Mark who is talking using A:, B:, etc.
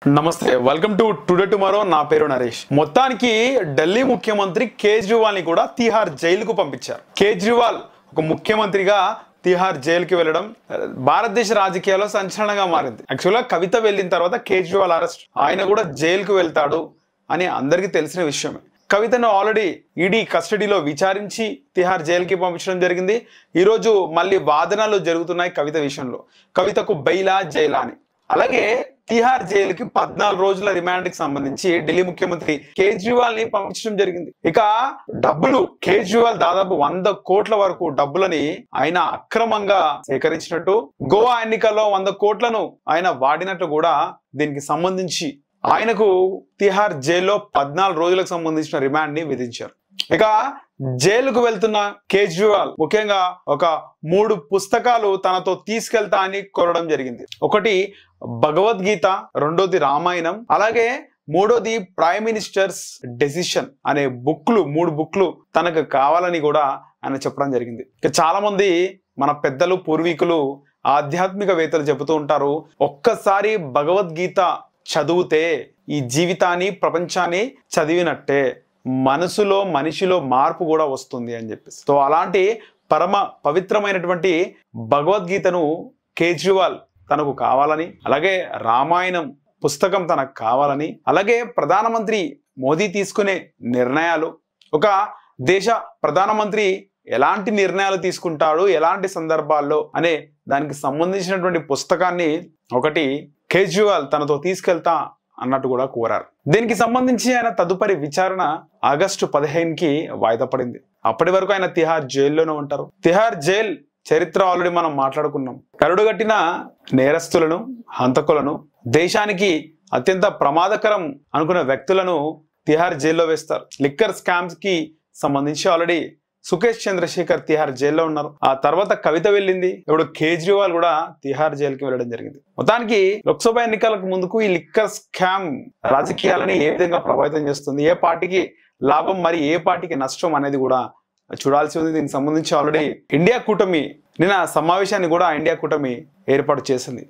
A: నమస్తే welcome to today tomorrow నా పేరు నరేష్ మొత్తానికి ఢిల్లీ ముఖ్యమంత్రి కేజ్రీవాల్ ని కూడా తిహార్ జైలుకు పంపించారు కేజ్రీవాల్ ఒక ముఖ్యమంత్రిగా తిహార్ జైలుకి వెళ్ళడం భారతదేశ రాజకీయాల్లో సంచలనంగా మారింది యాక్చువల్గా కవిత వెళ్ళిన తర్వాత కేజ్రీవాల్ అరెస్ట్ ఆయన కూడా జైలుకు వెళ్తాడు అని అందరికీ తెలిసిన విషయమే కవితను ఆల్రెడీ ఈడీ కస్టడీలో విచారించి తిహార్ జైలుకి పంపించడం జరిగింది ఈరోజు మళ్ళీ వాదనలు జరుగుతున్నాయి కవిత విషయంలో కవితకు బెయిలా జైలా అని అలాగే తిహార్ జైలుకి 14 రోజుల రిమాండ్ కి సంబంధించి ఢిల్లీ ముఖ్యమంత్రి కేజ్రీవాల్ ని పంపించడం జరిగింది ఇక డబ్బులు కేజ్రీవాల్ దాదాపు 100 కోట్ల వరకు డబ్బులని ఆయన అక్రమంగా సేకరించినట్టు గోవా ఎన్నికల్లో 100 కోట్లను ఆయన వాడినట్టు కూడా దీనికి సంబంధించి ఆయనకు తిహార్ జైల్లో 14 రోజులకు సంబంధించిన రిమాండ్ ని విధించారు ఇక జైలుకు వెళ్తున్న కేజ్రీవాల్ ముఖ్యంగా ఒక 3 పుస్తకాలు తనతో తీసుకెళ్తా అని కోరడం జరిగింది ఒకటి భగవద్గీత రెండోది రామాయణం అలాగే మూడోది ప్రైమ్ మినిస్టర్స్ డెసిషన్ అనే మూడు బుక్లు తనకు కావాలని కూడా ఆయన చెప్పడం జరిగింది ఇక చాలా మంది మన పెద్దలు పూర్వీకులు ఆధ్యాత్మికవేత్తలు చెబుతూ ఉంటారు ఒక్కసారి భగవద్గీత చదివితే ఈ జీవితాన్ని ప్రపంచాన్ని చదివినట్టే మనిషిలో మార్పు కూడా వస్తుంది అని చెప్పేసి సో అలాంటి పరమ పవిత్రమైనటువంటి భగవద్గీతను కేజ్రీవాల్ తనకు కావాలని అలాగే రామాయణం పుస్తకం తనకు కావాలని అలాగే ప్రధానమంత్రి మోదీ తీసుకునే నిర్ణయాలు ఒక దేశ ప్రధానమంత్రి ఎలాంటి నిర్ణయాలు తీసుకుంటాడు ఎలాంటి సందర్భాల్లో అనే దానికి సంబంధించినటువంటి పుస్తకాన్ని ఒకటి కేజ్రీవాల్ తనతో తీసుకెళ్తా అన్నట్టు కూడా కోరారు దీనికి సంబంధించి ఆయన తదుపరి విచారణ ఆగస్టు 15కి వాయిదా పడింది అప్పటి వరకు ఆయన తిహార్ జైల్లోనే ఉంటారు తిహార్ జైల్ చరిత్ర ఆల్రెడీ మనం మాట్లాడుకున్నాం కరుడుగట్టిన నేరస్తులను హంతకులను దేశానికి అత్యంత ప్రమాదకరం అనుకున్న వ్యక్తులను తిహార్ జైల్లో వేస్తారు లిక్కర్ స్కామ్స్ కి సంబంధించి ఆల్రెడీ సుకేష్ చంద్రశేఖర్ తిహార్ జైల్లో ఉన్నారు ఆ తర్వాత కవిత వెళ్ళింది ఇప్పుడు కేజ్రీవాల్ కూడా తిహార్ జైలుకి వెళ్ళడం జరిగింది మొత్తానికి లోక్సభ ఎన్నికలకు ముందుకు ఈ లిక్కర్ స్కామ్ రాజకీయాలని ఏ విధంగా ప్రభావితం చేస్తుంది ఏ పార్టీకి లాభం మరి ఏ పార్టీకి నష్టం అనేది కూడా చూడాల్సి ఉంది దీనికి సంబంధించి ఆల్రెడీ ఇండియా కూటమి నిన్న సమావేశాన్ని కూడా ఇండియా కూటమి ఏర్పాటు చేసింది